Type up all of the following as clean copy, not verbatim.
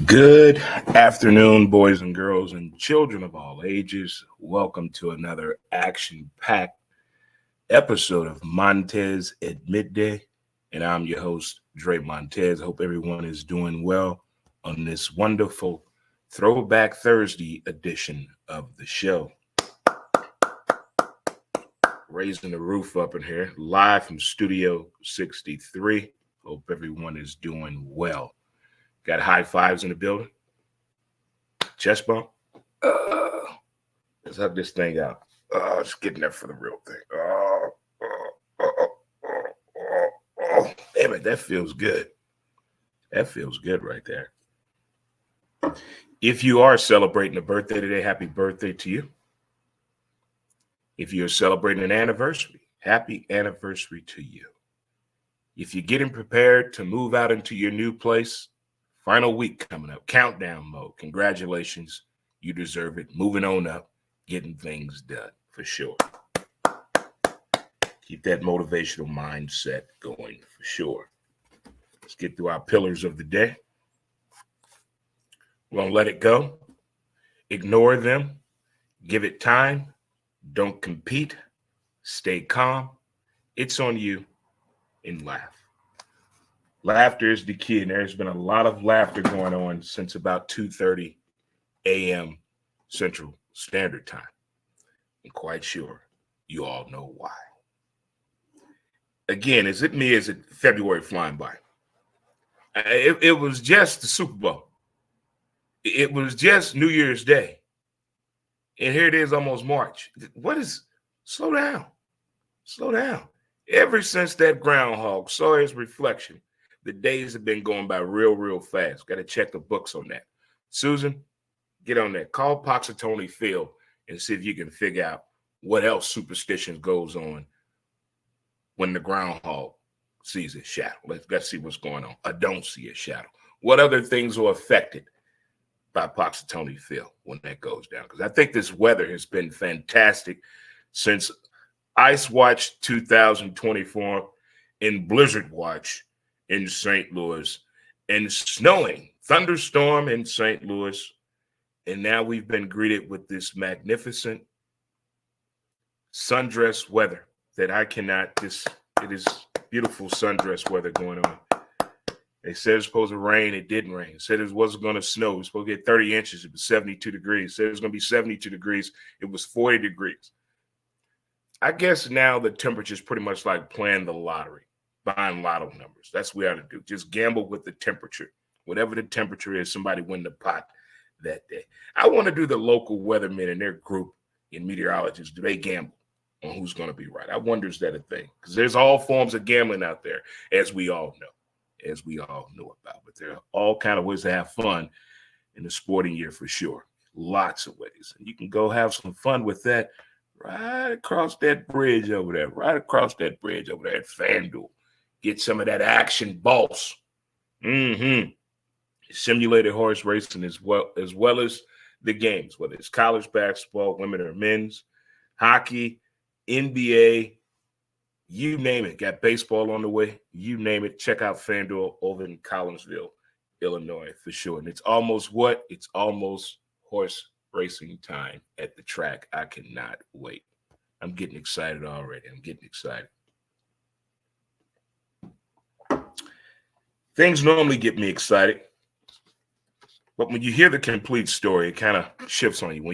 Good afternoon, boys and girls, and children of all ages. Welcome to another action packed episode of Montez at Midday. And I'm your host, Dre Montez. Hope everyone is doing well on this wonderful Throwback Thursday edition of the show. Raising the roof up in here, live from Studio 63. Hope everyone is doing well. Got high fives in the building. Chest bump. Let's hug this thing out. It's getting there for the real thing. Damn it, that feels good. That feels good right there. If you are celebrating a birthday today, happy birthday to you. If you're celebrating an anniversary, happy anniversary to you. If you're getting prepared to move out into your new place, final week coming up, countdown mode. Congratulations. You deserve it. Moving on up, getting things done for sure. Keep that motivational mindset going for sure. Let's get through our pillars of the day. We're going to let it go. Ignore them. Give it time. Don't compete. Stay calm. It's on you. And laugh. Laughter is the key, and there's been a lot of laughter going on since about 2:30 a.m. Central Standard Time. I'm quite sure you all know why. Again, is it me? Is it February flying by? It was just the Super Bowl. It was just New Year's Day. And here it is, almost March. Slow down. Slow down. Ever since that groundhog saw his reflection, the days have been going by real fast. Got to check the books on that. Susan, get on that. Call Poxitoni Phil and see if you can figure out what else superstition goes on when the groundhog sees a shadow. Let's see what's going on. I don't see a shadow. What other things are affected by Poxitoni Phil when that goes down? Because I think this weather has been fantastic since Ice Watch 2024 and Blizzard Watch in St. Louis, and snowing, thunderstorm in St. Louis. And now we've been greeted with this magnificent sundress weather that I cannot, it is beautiful sundress weather going on. They said it was supposed to rain. It didn't rain. It said it wasn't going to snow. It was supposed to get 30 inches. It was 72 degrees. It said it was going to be 72 degrees. It was 40 degrees. I guess now the temperature is pretty much like playing the lottery. Buying lotto numbers. That's what we ought to do. Just gamble with the temperature. Whatever the temperature is, somebody win the pot that day. I want to do the local weathermen and their group in meteorologists. Do they gamble on who's going to be right? I wonder, is that a thing? Because there's all forms of gambling out there, as we all know about. But there are all kind of ways to have fun in the sporting year for sure. Lots of ways. And you can go have some fun with that right across that bridge over there. Right across that bridge over there at FanDuel. Get some of that action, boss. Simulated horse racing as well as the games, whether it's college basketball, women or men's, hockey, NBA, you name it. Got baseball on the way. You name it. Check out FanDuel over in Collinsville, Illinois, for sure. And it's almost horse racing time at the track. I cannot wait. I'm getting excited already. Things normally get me excited, but when you hear the complete story, it kind of shifts on you.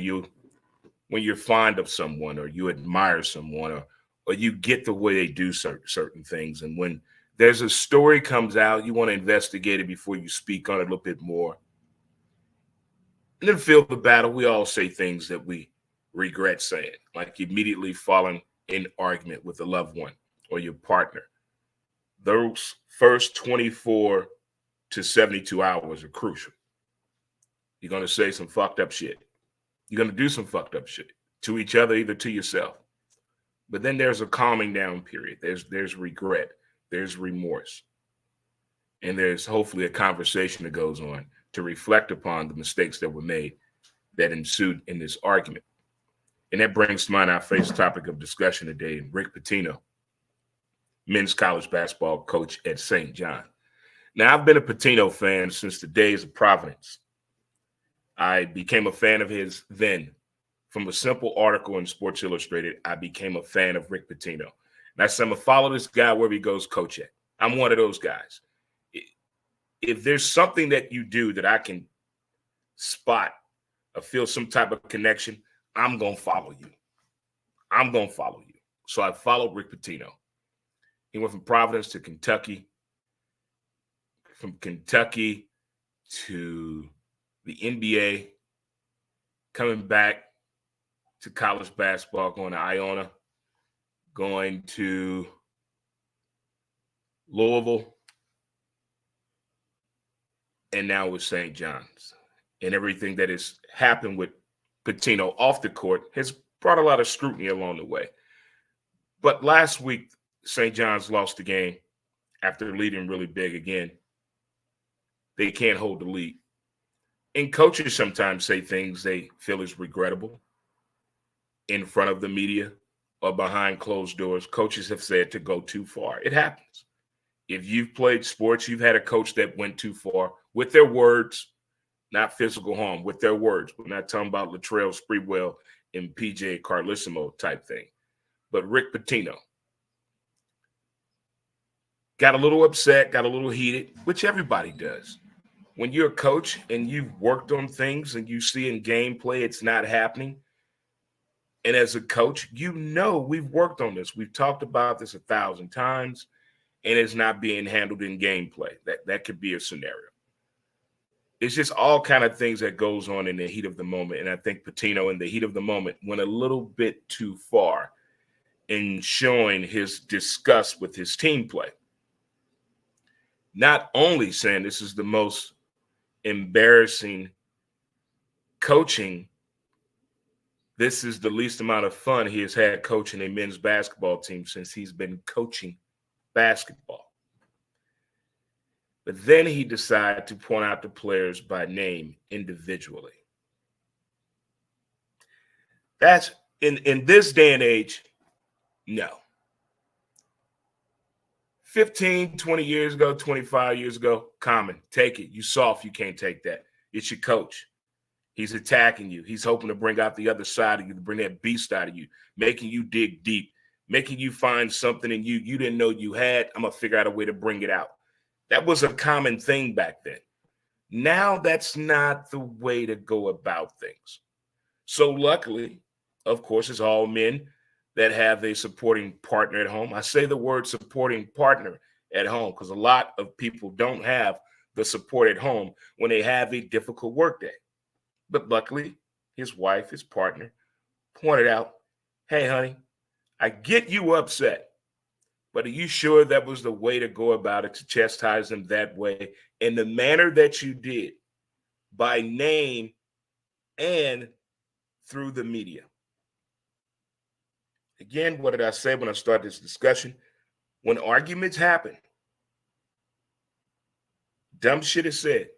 When you're fond of someone or you admire someone or you get the way they do certain things, and when there's a story comes out, you want to investigate it before you speak on it a little bit more. And then feel the battle. We all say things that we regret saying, like immediately falling in argument with a loved one or your partner. Those first 24 to 72 hours are crucial. You're going to say some fucked up shit. You're going to do some fucked up shit to each other, either to yourself. But then there's a calming down period. There's regret. There's remorse. And there's hopefully a conversation that goes on to reflect upon the mistakes that were made that ensued in this argument. And that brings to mind our first topic of discussion today, Rick Pitino, men's college basketball coach at St. John. Now, I've been a Patino fan since the days of Providence. I became a fan of his then. From a simple article in Sports Illustrated, I became a fan of Rick Pitino. And I said, I'm going to follow this guy wherever he goes, coach at. I'm one of those guys. If there's something that you do that I can spot or feel some type of connection, I'm going to follow you. I'm going to follow you. So I followed Rick Pitino. He went from Providence to Kentucky, from Kentucky to the NBA, coming back to college basketball, going to Iona, going to Louisville, and now with St. John's. And everything that has happened with Pitino off the court has brought a lot of scrutiny along the way. But last week, St. John's lost the game after leading really big again. They can't hold the lead. And coaches sometimes say things they feel is regrettable in front of the media or behind closed doors. Coaches have said to go too far. It happens. If you've played sports, you've had a coach that went too far with their words, not physical harm, with their words. We're not talking about Latrell Sprewell and PJ Carlissimo type thing. But Rick Pitino got a little upset, got a little heated, which everybody does. When you're a coach and you've worked on things and you see in gameplay it's not happening, and as a coach, you know we've worked on this. We've talked about this 1,000 times, and it's not being handled in gameplay. That could be a scenario. It's just all kind of things that goes on in the heat of the moment, and I think Pitino in the heat of the moment went a little bit too far in showing his disgust with his team play. Not only saying this is the most embarrassing coaching, this is the least amount of fun he has had coaching a men's basketball team since he's been coaching basketball. But then he decided to point out the players by name individually. That's in this day and age, no. 15, 20 years ago, 25 years ago, common. Take it. You soft. You can't take that. It's your coach. He's attacking you. He's hoping to bring out the other side of you, to bring that beast out of you, making you dig deep, making you find something in you you didn't know you had. I'm going to figure out a way to bring it out. That was a common thing back then. Now that's not the way to go about things. So luckily, of course, it's all men that have a supporting partner at home. I say the word supporting partner at home because a lot of people don't have the support at home when they have a difficult workday. But luckily, his wife, his partner, pointed out, hey, honey, I get you upset, but are you sure that was the way to go about it, to chastise them that way in the manner that you did, by name and through the media? Again, what did I say when I started this discussion? When arguments happen, dumb shit is said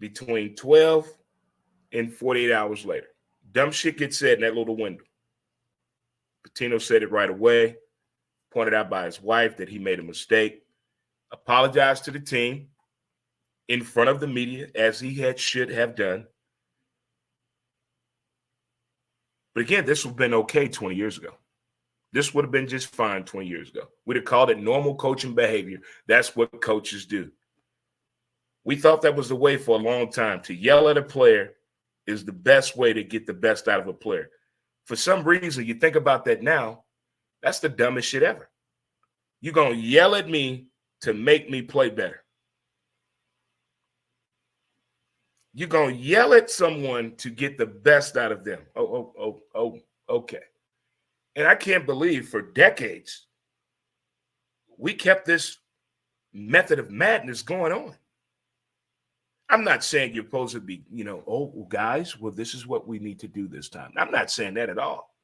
between 12 and 48 hours later. Dumb shit gets said in that little window. Pitino said it right away, pointed out by his wife that he made a mistake, apologized to the team in front of the media as he should have done. But again, this would have been okay 20 years ago. This would have been just fine 20 years ago. We'd have called it normal coaching behavior. That's what coaches do. We thought that was the way for a long time. To yell at a player is the best way to get the best out of a player. For some reason, you think about that now, that's the dumbest shit ever. You're going to yell at me to make me play better. You're going to yell at someone to get the best out of them. Okay. And I can't believe for decades, we kept this method of madness going on. I'm not saying you're supposed to be, guys, well, this is what we need to do this time. I'm not saying that at all.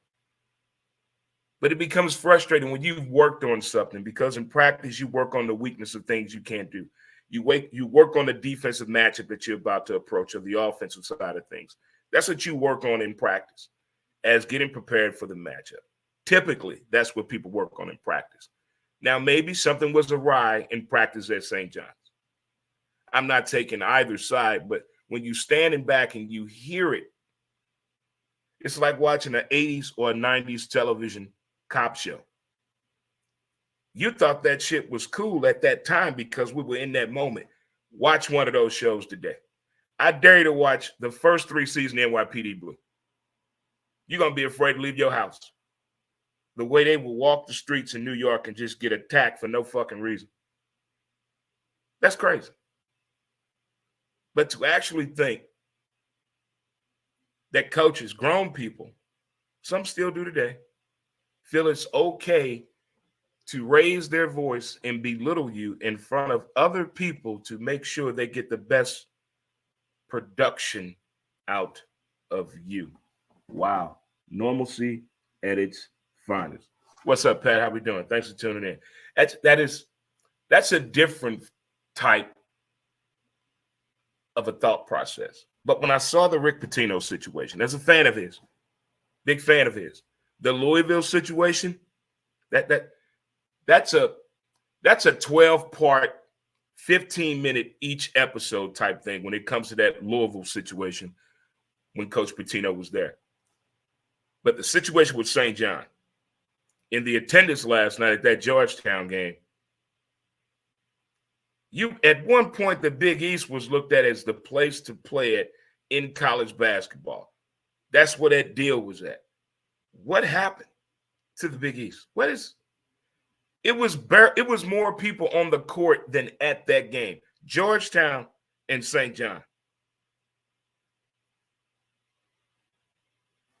But it becomes frustrating when you've worked on something, because in practice, you work on the weakness of things you can't do. You work on the defensive matchup that you're about to approach, or the offensive side of things. That's what you work on in practice, as getting prepared for the matchup. Typically, that's what people work on in practice. Now, maybe something was awry in practice at St. John's. I'm not taking either side, but when you standing back and you hear it, it's like watching an 80s or a 90s television cop show. You thought that shit was cool at that time because we were in that moment. Watch one of those shows today. I dare you to watch the first 3 seasons of NYPD Blue. You're going to be afraid to leave your house. The way they will walk the streets in New York and just get attacked for no fucking reason. That's crazy. But to actually think that coaches, grown people, some still do today, feel it's okay to raise their voice and belittle you in front of other people to make sure they get the best production out of you. Wow. Normalcy at its finest. What's up, Pat? How we doing? Thanks for tuning in. That's a different type of a thought process. But when I saw the Rick Pitino situation, as a fan of his, big fan of his, the Louisville situation, that's a 12-part, 15-minute each episode type thing when it comes to that Louisville situation when Coach Pitino was there. But the situation with St. John, in the attendance last night at that Georgetown game, at one point the Big East was looked at as the place to play it in college basketball. That's where that deal was at. What happened to the Big East? It was more people on the court than at that game. Georgetown and St. John.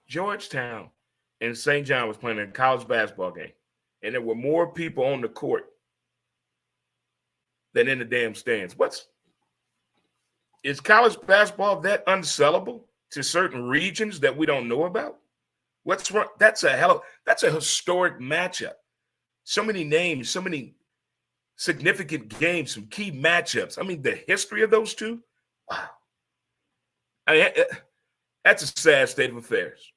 Georgetown and St. John was playing a college basketball game, and there were more people on the court than in the damn stands. Is college basketball that unsellable to certain regions that we don't know about? What's wrong? That's a historic matchup. So many names, so many significant games, some key matchups. I mean, the history of those two. Wow. That's a sad state of affairs.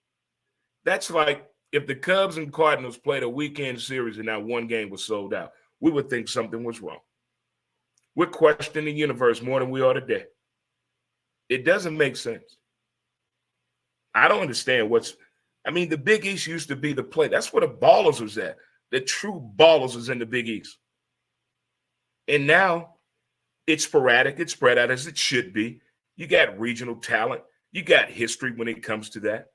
That's like if the Cubs and Cardinals played a weekend series and now one game was sold out, we would think something was wrong. We're questioning the universe more than we are today. It doesn't make sense. I don't understand the Big East used to be the play. That's where the ballers was at. The true ballers was in the Big East. And now it's sporadic. It's spread out as it should be. You got regional talent. You got history when it comes to that.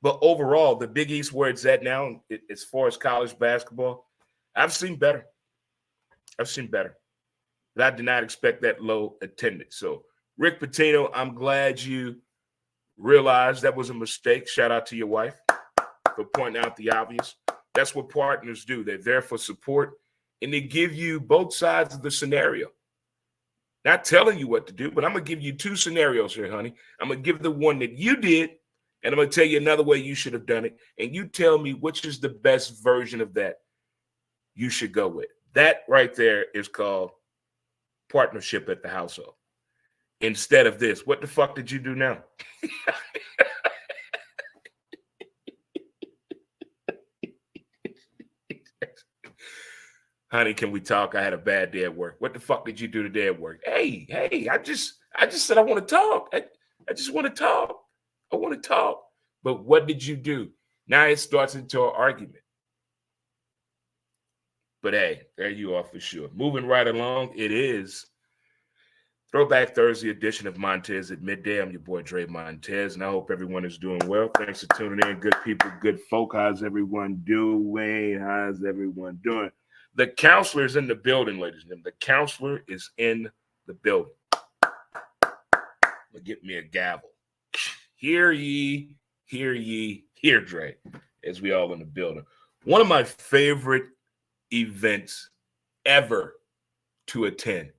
But overall, the Big East where it's at now, as far as college basketball, I've seen better. But I did not expect that low attendance. So, Rick Pitino, I'm glad you realized that was a mistake. Shout out to your wife for pointing out the obvious. That's what partners do. They're there for support, and they give you both sides of the scenario. Not telling you what to do, but I'm going to give you 2 scenarios here, honey. I'm going to give the one that you did, and I'm going to tell you another way you should have done it, and you tell me which is the best version of that you should go with. That right there is called partnership at the household. Instead of this, what the fuck did you do now? Honey, can we talk? I had a bad day at work. What the fuck did you do today at work? Hey, I just said I want to talk. I just want to talk. I want to talk. But what did you do? Now it starts into an argument. But hey, there you are for sure. Moving right along, it is Throwback Thursday edition of Montez at midday. I'm your boy Dre Montez, and I hope everyone is doing well. Thanks for tuning in, good people, good folk. How's everyone doing? How's everyone doing? The counselor is in the building, ladies and gentlemen. The counselor is in the building. Get me a gavel. Hear ye, hear Dre, as we all in the building. One of my favorite events ever to attend.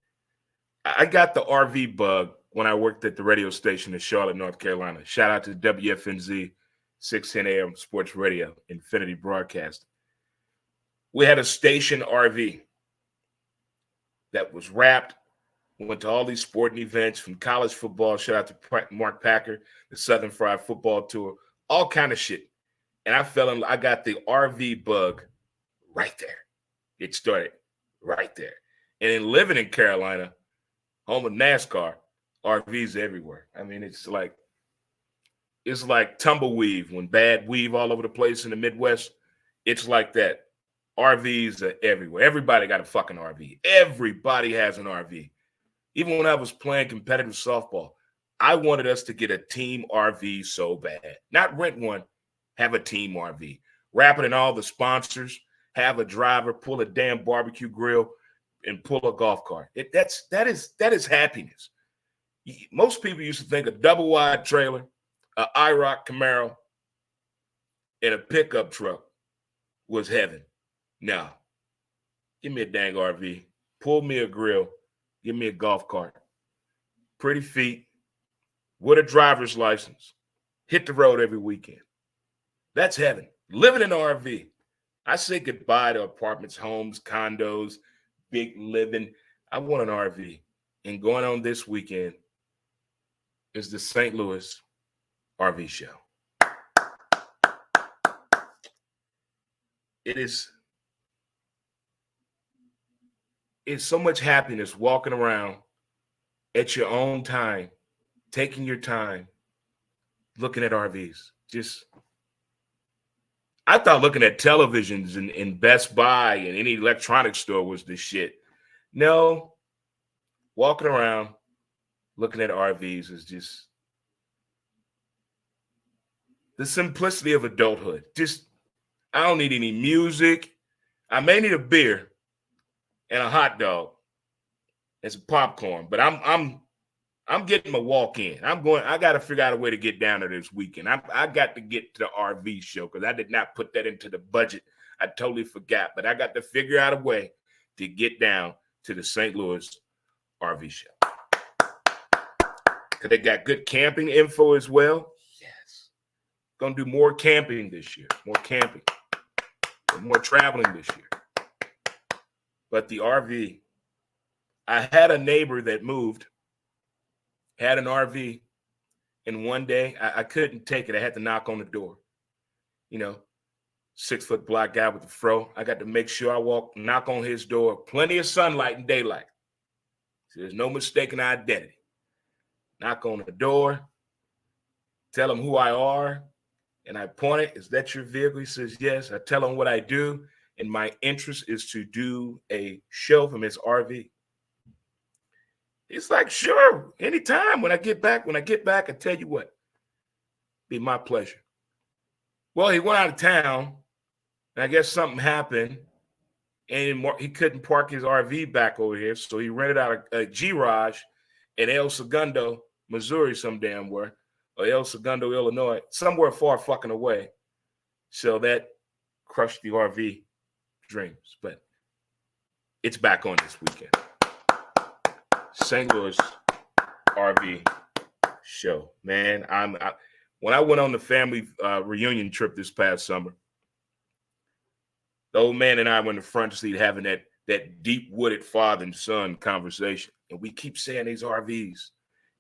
I got the RV bug when I worked at the radio station in Charlotte, North Carolina. Shout out to WFNZ 610 AM Sports Radio, Infinity Broadcasting. We had a station RV that was wrapped. We went to all these sporting events from college football. Shout out to Mark Packer, the Southern Fried Football Tour, all kind of shit. And I got the RV bug right there. It started right there. And then living in Carolina, home of NASCAR, RVs everywhere. I mean, it's like tumbleweave when bad weave all over the place in the Midwest. It's like that. RVs are everywhere. Everybody got a fucking RV. Everybody has an RV. Even when I was playing competitive softball, I wanted us to get a team RV so bad. Not rent one, have a team RV. Wrap it in all the sponsors, have a driver, pull a damn barbecue grill, and pull a golf cart. That is happiness. Most people used to think a double wide trailer, a IROC Camaro, and a pickup truck was heaven. No. Give me a dang RV. Pull me a grill. Give me a golf cart. Pretty feet. With a driver's license. Hit the road every weekend. That's heaven. Living in an RV. I say goodbye to apartments, homes, condos, big living. I want an RV. And going on this weekend is the St. Louis RV show. It's so much happiness walking around at your own time, taking your time, looking at RVs. I thought looking at televisions in Best Buy and any electronics store was the shit. No, walking around, looking at RVs is just the simplicity of adulthood. I don't need any music. I may need a beer and a hot dog and some popcorn, but I'm getting my walk in. I got to figure out a way to get down there this weekend. I got to get to the RV show because I did not put that into the budget. I totally forgot, but I got to figure out a way to get down to the St. Louis RV show. Because they got good camping info as well. Yes. Going to do more camping this year. More camping. More traveling this year. But the RV, I had a neighbor that moved, had an RV, and one day I couldn't take it. I had to knock on the door. 6-foot black guy with the fro. I got to make sure I knock on his door. Plenty of sunlight and daylight. So there's no mistaken identity. Knock on the door, tell him who I are, and I point it. Is that your vehicle? He says, yes. I tell him what I do, and my interest is to do a show from his RV. He's like, sure, anytime. When I get back, I tell you what, be my pleasure. Well, he went out of town, and I guess something happened, and he couldn't park his RV back over here, so he rented out a G-Raj in El Segundo, Missouri, some damn where, or El Segundo, Illinois, somewhere far fucking away. So that crushed the RV dreams, but it's back on this weekend. St. Louis RV show, man. When I went on the family reunion trip this past summer, the old man and I were in the front seat having that deep-wooded father and son conversation, and we keep saying these RVs,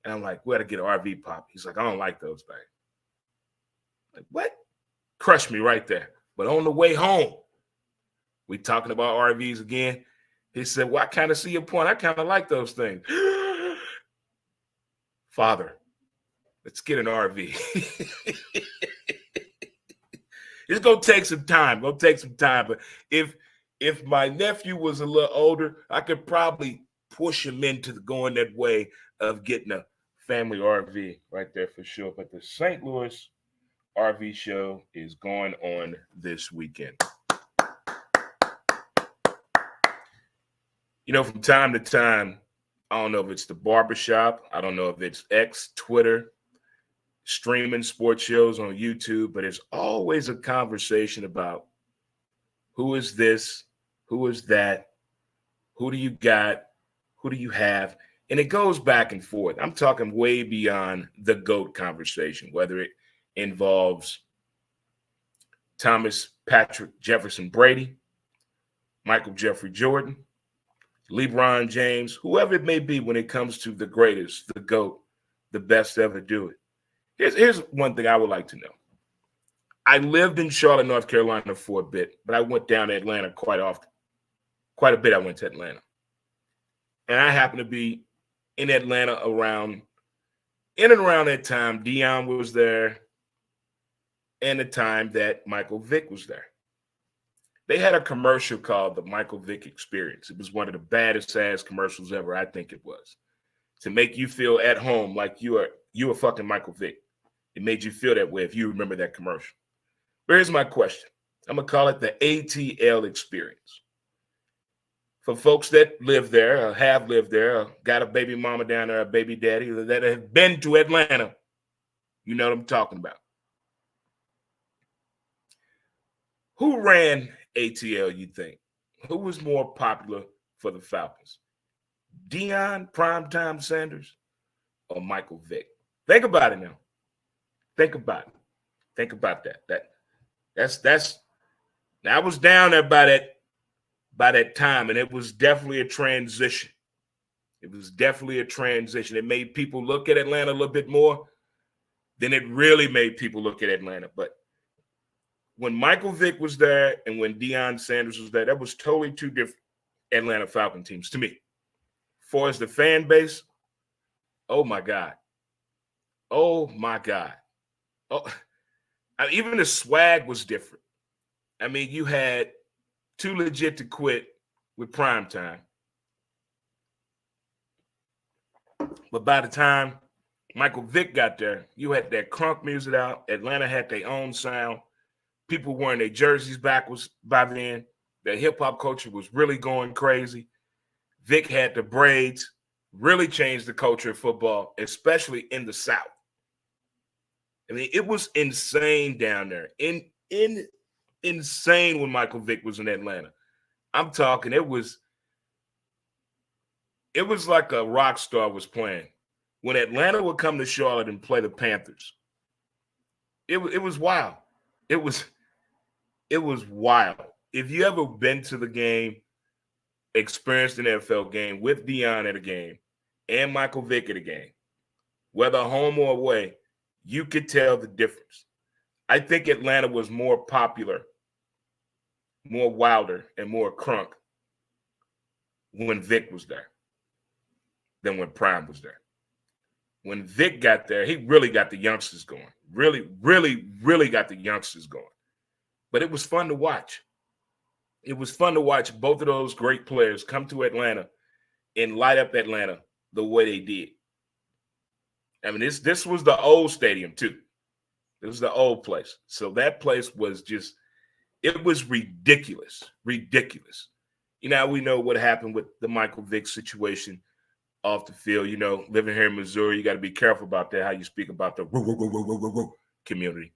and I'm like, we got to get an RV pop. He's like, I don't like those things. Like, what? Crushed me right there. But on the way home, we talking about RVs again. He said, well, I kind of see your point. I kind of like those things. Father, let's get an RV. It's going to take some time. But if my nephew was a little older, I could probably push him into going that way of getting a family RV right there for sure. But the St. Louis RV show is going on this weekend. From time to time, I don't know if it's the barbershop. I don't know if it's X, Twitter, streaming sports shows on YouTube, but it's always a conversation about who is this, who is that, who do you got, who do you have? And it goes back and forth. I'm talking way beyond the GOAT conversation, whether it involves Thomas Patrick Jefferson Brady, Michael Jeffrey Jordan, LeBron James, whoever it may be when it comes to the greatest, the GOAT, the best to ever do it. Here's one thing I would like to know. I lived in Charlotte, North Carolina for a bit, but I went down to Atlanta quite often. Quite a bit I went to Atlanta. And I happened to be in Atlanta in and around that time. Deion was there, and the time that Michael Vick was there. They had a commercial called the Michael Vick Experience. It was one of the baddest ass commercials ever, I think it was, to make you feel at home like you are fucking Michael Vick. It made you feel that way if you remember that commercial. But here's my question. I'm going to call it the ATL experience. For folks that live there, or have lived there, or got a baby mama down there, a baby daddy that have been to Atlanta, you know what I'm talking about. Who ran ATL, you think? Who was more popular for the Falcons? Deion Primetime Sanders or Michael Vick? Think about it now. Think about it. Think about that. I was down there by that time, and it was definitely a transition. It was definitely a transition. It made people look at Atlanta a little bit more than it really made people look at Atlanta. But when Michael Vick was there and when Deion Sanders was there, that was totally two different Atlanta Falcon teams to me. As far as the fan base, oh my God. Oh my God. Oh, even the swag was different. I mean, you had Too Legit to Quit with Primetime. But by the time Michael Vick got there, you had that crunk music out. Atlanta had their own sound. People wearing their jerseys backwards by then. The hip-hop culture was really going crazy. Vick had the braids, really changed the culture of football, especially in the South. I mean, it was insane down there. Insane when Michael Vick was in Atlanta. I'm talking, it was like a rock star was playing. When Atlanta would come to Charlotte and play the Panthers, it was wild. It was wild. If you ever been to the game, experienced an NFL game with Deion at a game and Michael Vick at a game, whether home or away, you could tell the difference. I think Atlanta was more popular, more wilder, and more crunk when Vick was there than when Prime was there. When Vick got there, he really got the youngsters going. Really, really, really got the youngsters going. But it was fun to watch. It was fun to watch both of those great players come to Atlanta and light up Atlanta the way they did. I mean, this was the old stadium, too. This was the old place. So that place was just, it was ridiculous, ridiculous. You know, we know what happened with the Michael Vick situation off the field. You know, living here in Missouri, you got to be careful about that, how you speak about the community.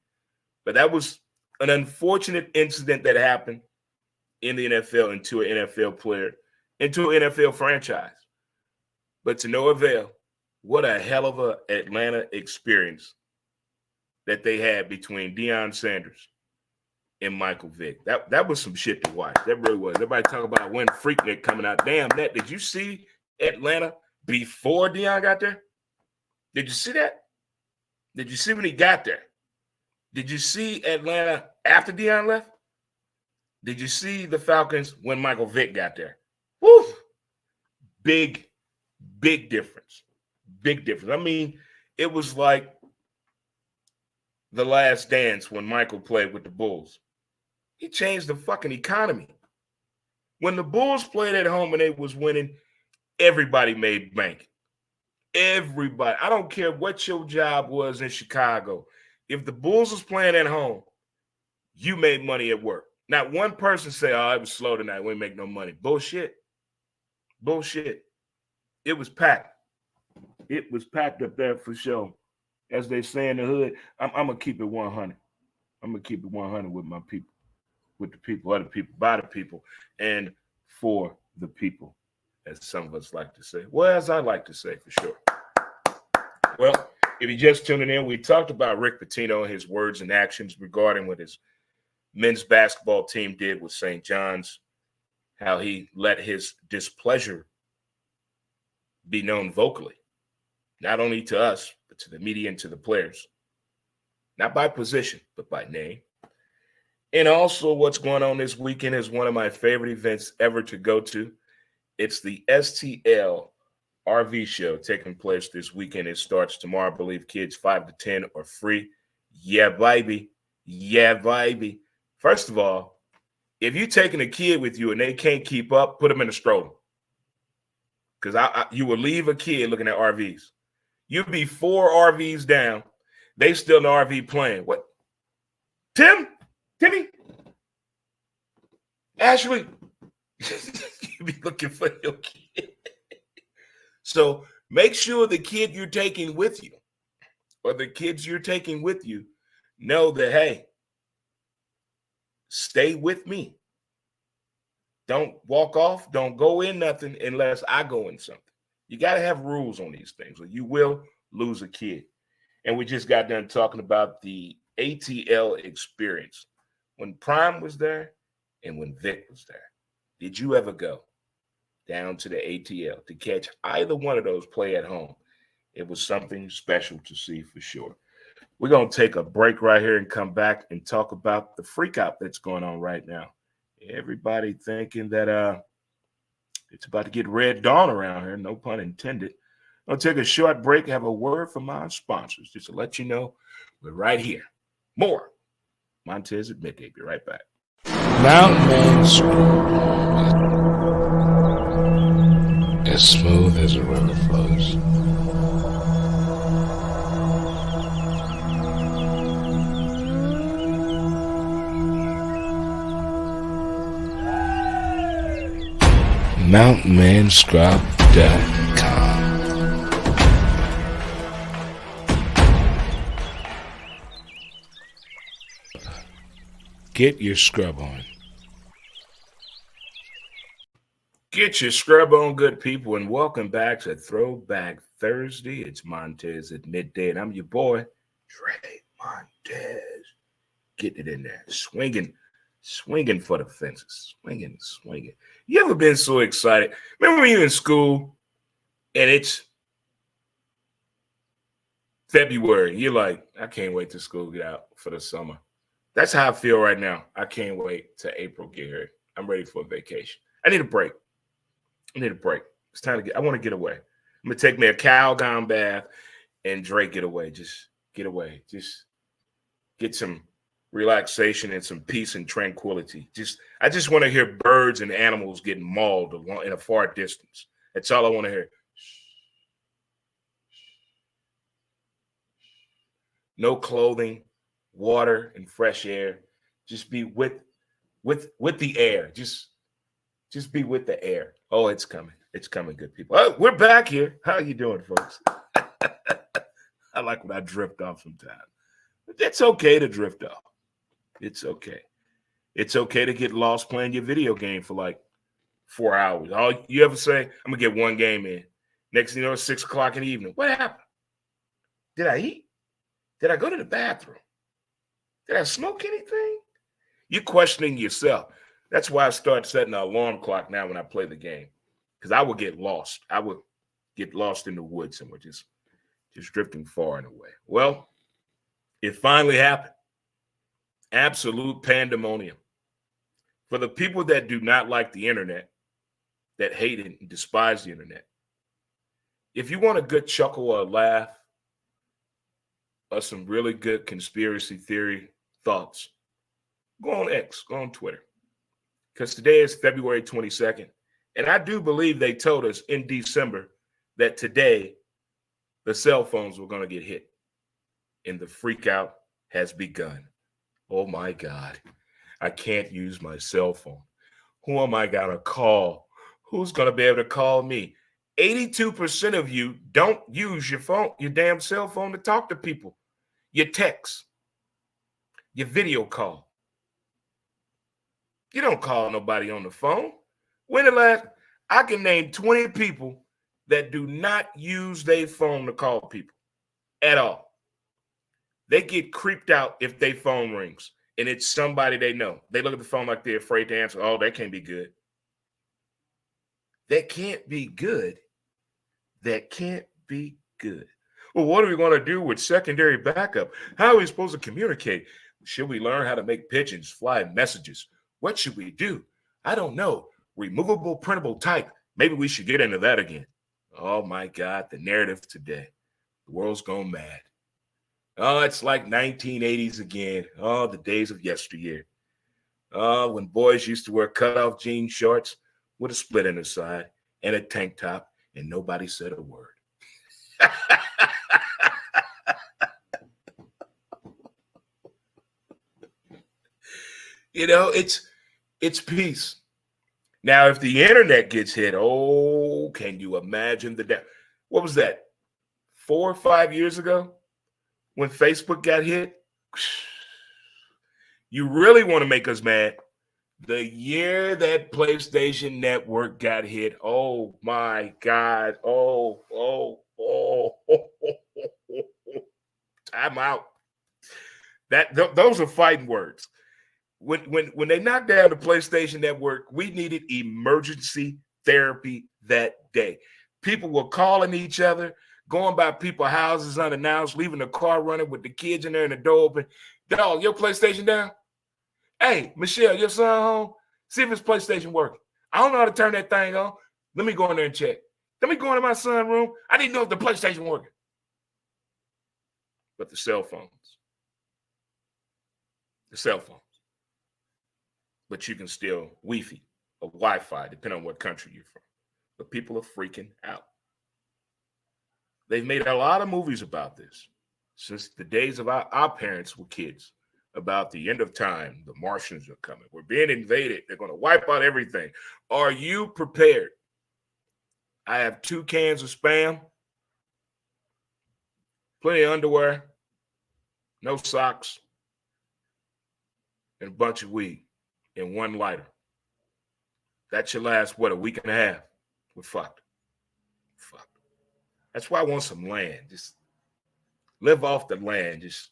But that was an unfortunate incident that happened in the NFL into an NFL player, into an NFL franchise. But to no avail. What a hell of an Atlanta experience that they had between Deion Sanders and Michael Vick. That was some shit to watch. That really was. Everybody talk about when Freaknik coming out. Damn, that. Did you see Atlanta before Deion got there? Did you see that? Did you see when he got there? Did you see Atlanta after Deion left? Did you see the Falcons when Michael Vick got there? Woo! Big difference. Big difference. I mean, it was like The Last Dance when Michael played with the Bulls. He changed the fucking economy. When the Bulls played at home and they was winning, everybody made bank. Everybody. I don't care what your job was in Chicago. If the Bulls was playing at home, you made money at work. Not one person say, oh, it was slow tonight. We didn't make no money. Bullshit. Bullshit. It was packed. It was packed up there for sure. As they say in the hood, I'm going to keep it 100. I'm going to keep it 100 with my people, with the people, other people, by the people, and for the people, as some of us like to say. Well, as I like to say, for sure. Well, if you're just tuning in, we talked about Rick Pitino and his words and actions regarding what his men's basketball team did with St. John's, how he let his displeasure be known vocally. Not only to us, but to the media and to the players. Not by position, but by name. And also what's going on this weekend is one of my favorite events ever to go to. It's the STL RV show taking place this weekend. It starts tomorrow. I believe kids 5 to 10 are free. Yeah, baby. Yeah, baby. First of all, if you're taking a kid with you and they can't keep up, put them in a stroller. Because you will leave a kid looking at RVs. You'd be 4 RVs down. They still in the RV playing. What? Timmy? Ashley? You be looking for your kid. So make sure the kid you're taking with you or the kids you're taking with you know that, hey, stay with me. Don't walk off. Don't go in nothing unless I go in something. You got to have rules on these things or you will lose a kid. And we just got done talking about the ATL experience when Prime was there and when Vic was there. Did you ever go down to the ATL to catch either one of those play at home? It was something special to see for sure. We're going to take a break right here and come back and talk about the freak out that's going on right now. Everybody thinking that it's about to get red dawn around here, no pun intended. I'll take a short break, have a word from my sponsors, just to let you know we're right here. More Montez at Midday. Be right back. Mountain Man as smooth as a river flows. MountainManScrub.com. Get your scrub on. Get your scrub on, good people, and welcome back to Throwback Thursday. It's Montez at midday, and I'm your boy, Dre Montez. Getting it in there, swinging for the fences, swinging. You ever been so excited? Remember when you were in school and it's February, you're like, I can't wait till school get out for the summer. That's how I feel right now. I can't wait till April get here. I'm ready for a vacation. I need a break. It's time to I want to get away. I'm going to take me a Calgon bath and Drake get away. Just get away. Just get some relaxation and some peace and tranquility. I just want to hear birds and animals getting mauled in a far distance. That's all I want to hear. No clothing, water, and fresh air. Just be with the air. Just be with the air. Oh, it's coming. It's coming, good people. Oh, we're back here. How are you doing, folks? I like when I drift off sometimes. It's okay to drift off. It's okay. It's okay to get lost playing your video game for like 4 hours. All you ever say, I'm going to get one game in. Next thing you know, it's 6 o'clock in the evening. What happened? Did I eat? Did I go to the bathroom? Did I smoke anything? You're questioning yourself. That's why I start setting an alarm clock now when I play the game. Because I would get lost. I would get lost in the woods somewhere, just drifting far and away. Well, it finally happened. Absolute pandemonium. For the people that do not like the internet, that hate it and despise the internet, if you want a good chuckle or a laugh or some really good conspiracy theory thoughts, go on X, go on Twitter. Because today is February 22nd. And I do believe they told us in December that today the cell phones were going to get hit. And the freak out has begun. Oh my God, I can't use my cell phone. Who am I going to call? Who's going to be able to call me? 82% of you don't use your phone, your damn cell phone to talk to people. You text, you video call. You don't call nobody on the phone. When the last, I can name 20 people that do not use their phone to call people at all. They get creeped out if their phone rings and it's somebody they know. They look at the phone like they're afraid to answer. Oh, that can't be good. That can't be good. That can't be good. Well, what are we going to do with secondary backup? How are we supposed to communicate? Should we learn how to make pigeons fly messages? What should we do? I don't know. Removable printable type. Maybe we should get into that again. Oh my God, the narrative today. The world's gone mad. Oh, it's like 1980s again. Oh, the days of yesteryear. Oh, when boys used to wear cutoff jean shorts with a split in the side and a tank top, and nobody said a word. It's peace. Now, if the internet gets hit, oh, can you imagine what was that? 4 or 5 years ago when Facebook got hit? You really want to make us mad? The year that PlayStation Network got hit, oh my God. Oh. Time out. Those are fighting words. When they knocked down the PlayStation Network, we needed emergency therapy that day. People were calling each other, going by people's houses unannounced, leaving the car running with the kids in there and the door open. Dog, your PlayStation down? Hey, Michelle, your son home? See if his PlayStation working. I don't know how to turn that thing on. Let me go in there and check. Let me go into my son's room. I didn't know if the PlayStation working. But the cell phones. But you can still Wi-Fi or Wi-Fi, depending on what country you're from. But people are freaking out. They've made a lot of movies about this since the days of our parents were kids, about the end of time. The Martians are coming. We're being invaded. They're going to wipe out everything. Are you prepared? I have 2 cans of Spam, plenty of underwear, no socks, and a bunch of weed and 1 lighter. That should last, a week and a half? We're fucked. That's why I want some land. Just live off the land. Just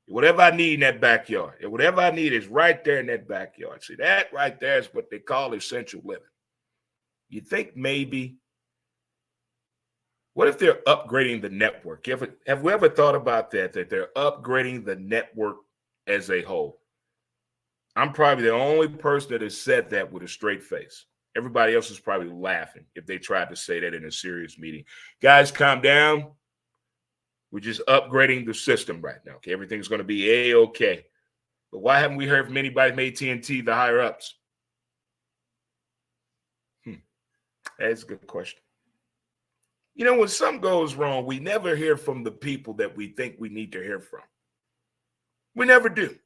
whatever I need in that backyard. And whatever I need is right there in that backyard. See, that right there is what they call essential living. You think maybe, what if they're upgrading the network? Have we ever thought about that they're upgrading the network as a whole? I'm probably the only person that has said that with a straight face. Everybody else is probably laughing if they tried to say that in a serious meeting. Guys, calm down. We're just upgrading the system right now. Okay, everything's going to be A-okay. But why haven't we heard from anybody from AT&T, the higher ups? That's a good question. When something goes wrong, we never hear from the people that we think we need to hear from. We never do.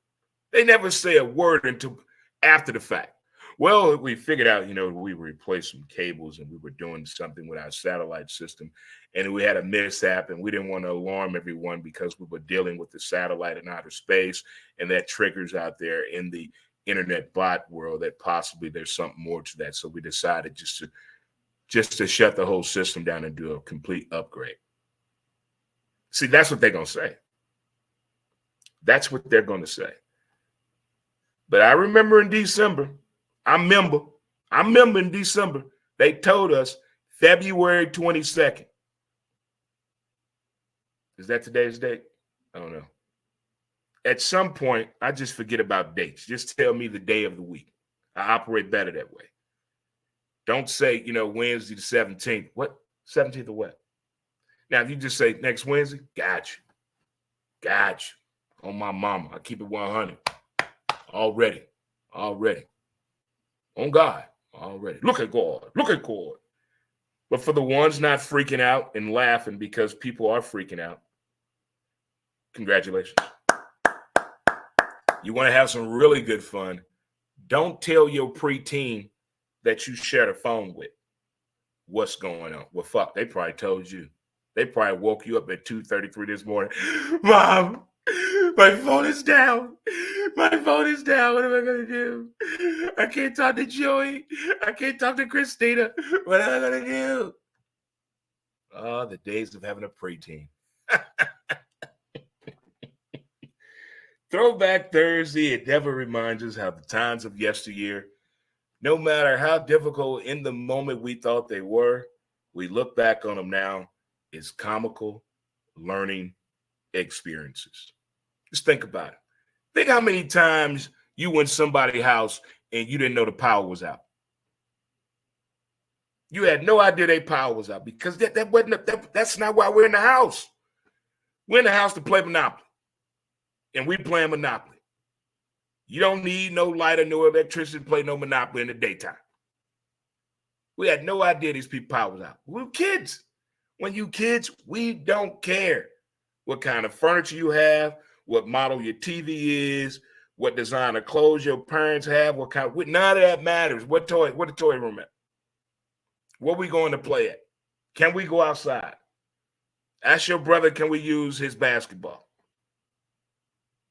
They never say a word until after the fact. Well, we figured out, we replaced some cables and we were doing something with our satellite system, and we had a mishap, and we didn't want to alarm everyone because we were dealing with the satellite in outer space, and that triggers out there in the internet bot world that possibly there's something more to that. So we decided just to shut the whole system down and do a complete upgrade. See, that's what they're going to say. That's what they're going to say. But I remember in December, I remember in December, they told us February 22nd. Is that today's date? I don't know. At some point, I just forget about dates. Just tell me the day of the week. I operate better that way. Don't say, Wednesday the 17th. What? 17th of what? Now, if you just say next Wednesday, got you. On my mama. I keep it 100. Already. On God. Already. Look at God. But for the ones not freaking out and laughing because people are freaking out, congratulations. You want to have some really good fun. Don't tell your preteen that you share the phone with what's going on. Well, fuck, they probably told you. They probably woke you up at 2:33 this morning. Mom, my phone is down. What am I going to do? I can't talk to Joey. I can't talk to Christina. What am I going to do? Oh, the days of having a preteen. Throwback Thursday, it never reminds us how the times of yesteryear, no matter how difficult in the moment we thought they were, we look back on them now as comical learning experiences. Just think about it. Think how many times you went to somebody's house and you didn't know the power was out. You had no idea their power was out because that's not why we're in the house. We're in the house to play Monopoly, and we playing Monopoly. You don't need no light or no electricity to play no Monopoly in the daytime. We had no idea these people power was out. We were kids. When you kids, we don't care what kind of furniture you have, what model your TV is, what design of clothes your parents have, none of that matters. What the toy room at? What we going to play at? Can we go outside? Ask your brother, can we use his basketball?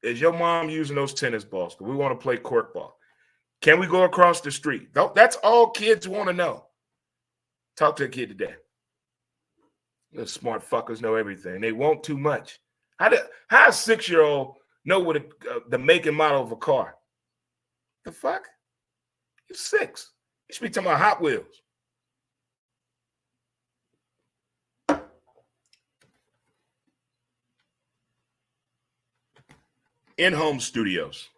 Is your mom using those tennis balls? Because we want to play corkball. Can we go across the street? That's all kids want to know. Talk to a kid today. The smart fuckers know everything. They want too much. How a 6-year-old know what the make and model of a car? The fuck? You're 6. You should be talking about Hot Wheels. In-home studios.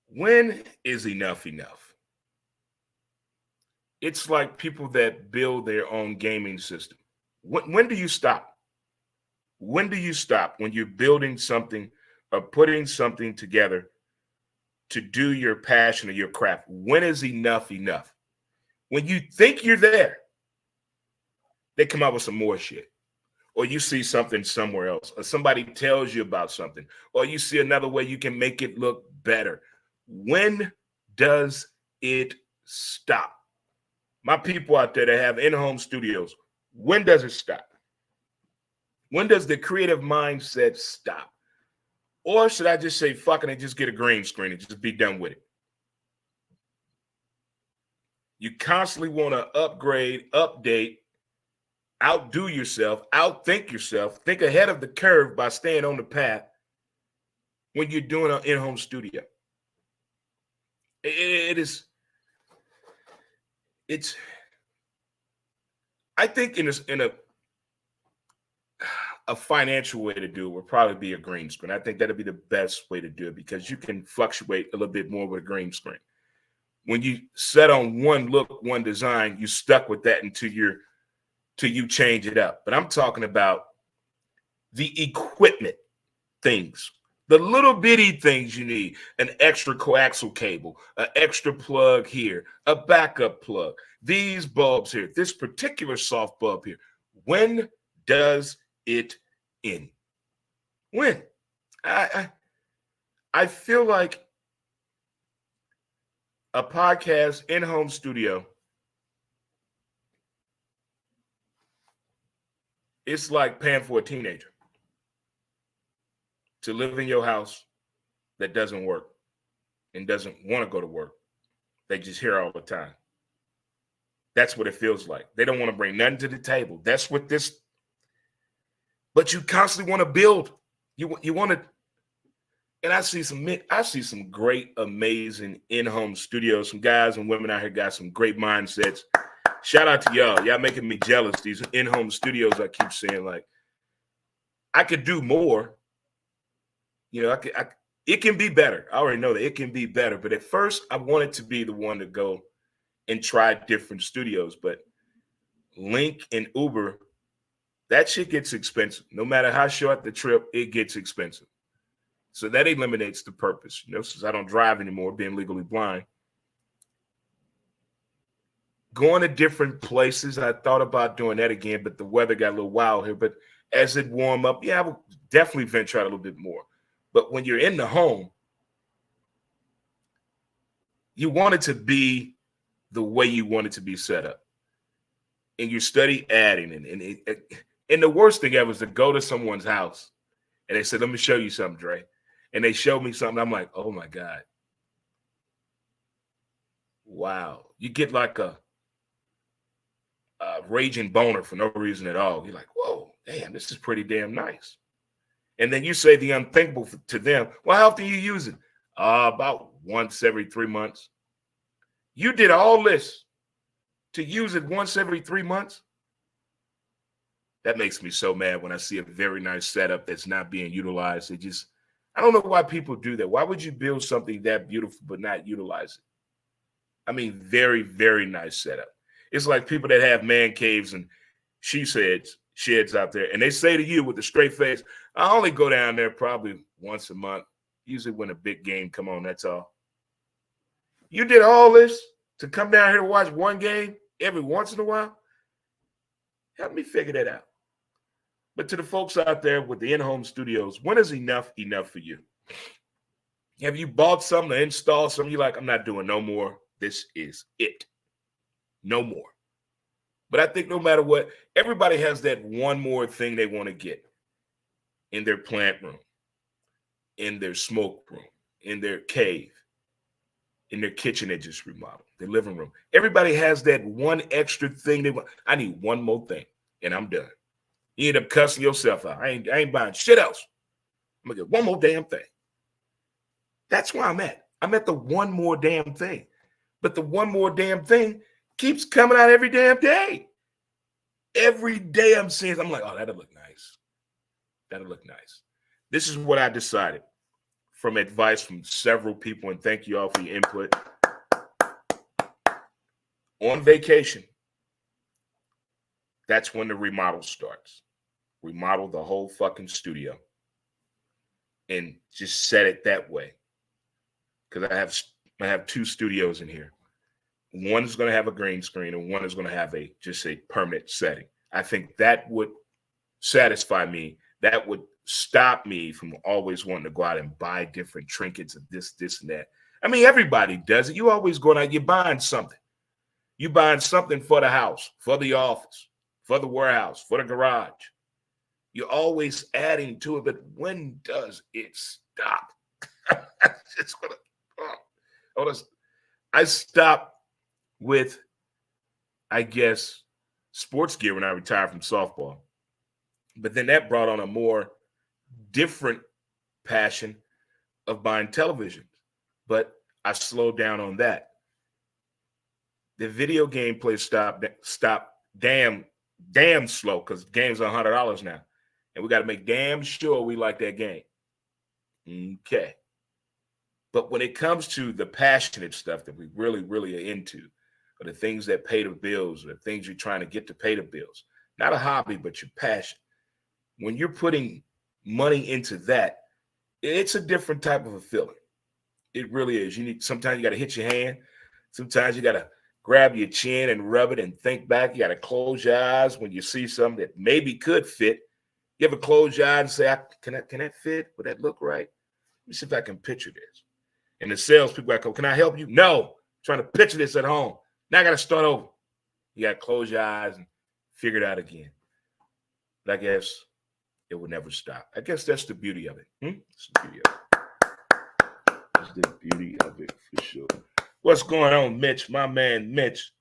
When is enough enough? It's like people that build their own gaming system. When do you stop? When do you stop when you're building something or putting something together to do your passion or your craft? When is enough enough? When you think you're there, they come out with some more shit. Or you see something somewhere else, or somebody tells you about something, or you see another way you can make it look better. When does it stop? My people out there that have in-home studios, when does it stop? When does the creative mindset stop? Or should I just say, fucking and just get a green screen and just be done with it? You constantly want to upgrade, update, outdo yourself, outthink yourself, think ahead of the curve by staying on the path when you're doing an in-home studio. It's I think in a financial way to do it would probably be a green screen. I think that'd be the best way to do it because you can fluctuate a little bit more with a green screen. When you set on one look, one design, you stuck with that until you change it up. But I'm talking about the equipment things, the little bitty things you need, an extra coaxial cable, an extra plug here, a backup plug, these bulbs here, this particular soft bulb here. When does it end? When? I feel like a podcast in-home studio, it's like paying for a teenager to live in your house that doesn't work and doesn't want to go to work. They just hear all the time. That's what it feels like. They don't want to bring nothing to the table. That's what this, but you constantly want to build. You want to, and I see some great, amazing in-home studios. Some guys and women out here got some great mindsets. Shout out to y'all. Y'all making me jealous. These in-home studios, I keep saying, like, I could do more. You know, it can be better. I already know that it can be better. But at first, I wanted to be the one to go and try different studios. But Link and Uber, that shit gets expensive. No matter how short the trip, it gets expensive. So that eliminates the purpose. You know, since I don't drive anymore, being legally blind. Going to different places, I thought about doing that again, but the weather got a little wild here. But as it warm up, yeah, I will definitely venture out a little bit more. But when you're in the home, you want it to be the way you want it to be set up. And you study adding. And the worst thing ever is to go to someone's house and they said, let me show you something, Dre. And they showed me something. I'm like, oh, my God. Wow. You get like a raging boner for no reason at all. You're like, whoa, damn, this is pretty damn nice. And then you say the unthinkable to them. Well, how often you use it? About once every 3 months. You did all this to use it once every 3 months? That makes me so mad when I see a very nice setup that's not being utilized. I don't know why people do that. Why would you build something that beautiful but not utilize it? I mean, very, very nice setup. It's like people that have man caves and sheds out there, and they say to you with a straight face, I only go down there probably once a month, usually when a big game come on, that's all. You did all this to come down here to watch one game every once in a while? Help me figure that out. But to the folks out there with the in-home studios, when is enough for you? Have you bought something to install something? You're like, I'm not doing no more. This is it. No more. But I think no matter what, everybody has that one more thing they want to get in their plant room, in their smoke room, in their cave, in their kitchen they just remodeled, their living room. Everybody has that one extra thing they want. I need one more thing, and I'm done. You end up cussing yourself out. I ain't buying shit else. I'm going to get one more damn thing. That's where I'm at. I'm at the one more damn thing. But the one more damn thing keeps coming out every damn day. Every day I'm seeing, I'm like, oh, that'll look nice. That'll look nice. This is what I decided from advice from several people, and thank you all for your input. On vacation, that's when the remodel starts. Remodel the whole fucking studio and just set it that way. Because I have two studios in here. One is going to have a green screen and one is going to have a permanent setting. I think that would satisfy me. That would stop me from always wanting to go out and buy different trinkets of this, and that. I mean, everybody does it. You always going out, you're buying something. You're buying something for the house, for the office, for the warehouse, for the garage. You're always adding to it, but when does it stop? I stopped with, I guess, sports gear when I retired from softball. But then that brought on a more different passion of buying televisions. But I slowed down on that. The video game play stopped damn slow because games are $100 now. And we got to make damn sure we like that game. Okay. But when it comes to the passionate stuff that we really, really are into, or the things that pay the bills, or the things you're trying to get to pay the bills, not a hobby, but your passion. When you're putting money into that, it's a different type of a feeling. It really is. Sometimes you got to hit your hand. Sometimes you got to grab your chin and rub it and think back. You got to close your eyes when you see something that maybe could fit. You ever close your eyes and say, can that fit? Would that look right? Let me see if I can picture this. And the salespeople go, can I help you? No. I'm trying to picture this at home. Now I got to start over. You got to close your eyes and figure it out again. But I guess it will never stop. I guess that's the beauty of it. That's the beauty of it. That's the beauty of it for sure. What's going on, Mitch? My man, Mitch.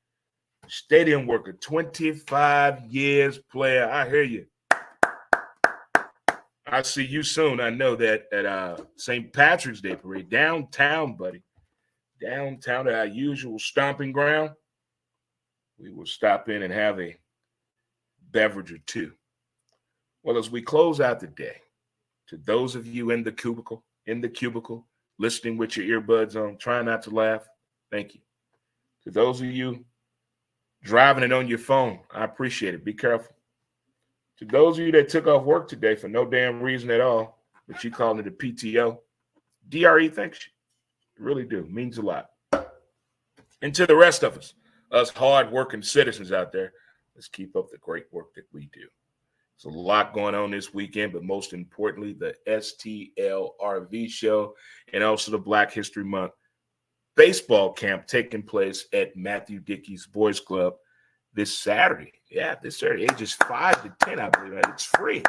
Stadium worker, 25 years player. I hear you. I'll see you soon. I know that at St. Patrick's Day parade, downtown, buddy. Downtown at our usual stomping ground. We will stop in and have a beverage or two. Well, as we close out the day, to those of you in the cubicle, listening with your earbuds on, trying not to laugh, thank you. To those of you driving it on your phone, I appreciate it. Be careful. To those of you that took off work today for no damn reason at all, but you calling it a PTO, DRE thanks you. It really do. It means a lot. And to the rest of us hard-working citizens out there, let's keep up the great work that we do. There's a lot going on this weekend, but most importantly, the STLRV show and also the Black History Month baseball camp taking place at Matthew Dickey's Boys Club this Saturday. Yeah, this Saturday, ages 5 to 10, I believe. It's free.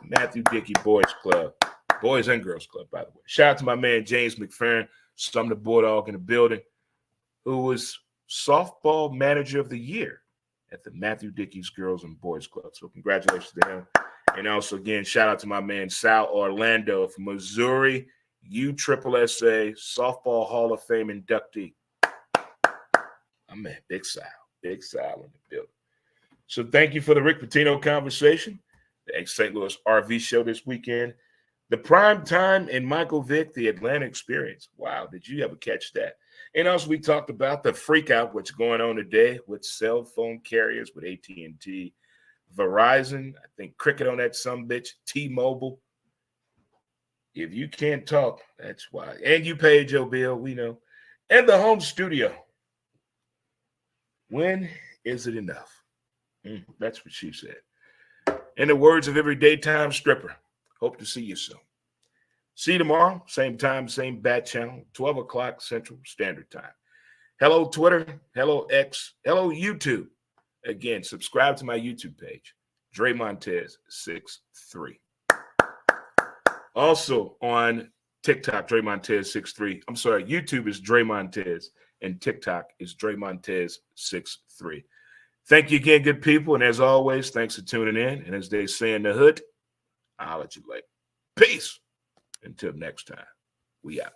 Matthew Dickey Boys Club. Boys and Girls Club, by the way. Shout out to my man, James McFerrin, some of the Bulldog in the building, who was softball manager of the year at the Matthew Dickey's Girls and Boys Club. So congratulations to him. And also, again, shout out to my man, Sal Orlando from Missouri, USSSA Softball Hall of Fame inductee. My man, Big Sal in the building. So thank you for the Rick Pitino conversation, the ex-St. Louis RV show this weekend. The prime time in Michael Vick, the Atlanta experience. Wow, did you ever catch that? And also, we talked about the freak out, what's going on today with cell phone carriers, with AT&T, Verizon, I think Cricket on that sumbitch, T-Mobile. If you can't talk, that's why. And you paid your bill, we know. And the home studio. When is it enough? That's what she said. In the words of every daytime stripper, hope to see you soon. See you tomorrow, same time, same bat channel, 12 o'clock Central Standard Time. Hello, Twitter. Hello, X. Hello, YouTube. Again, subscribe to my YouTube page, Dre Montez 63. Also on TikTok, Dre Montez 63. I'm sorry, YouTube is Dre Montez, and TikTok is Dre Montez 63. Thank you again, good people. And as always, thanks for tuning in. And as they say in the hood, I'll let you later. Peace. Until next time, we out.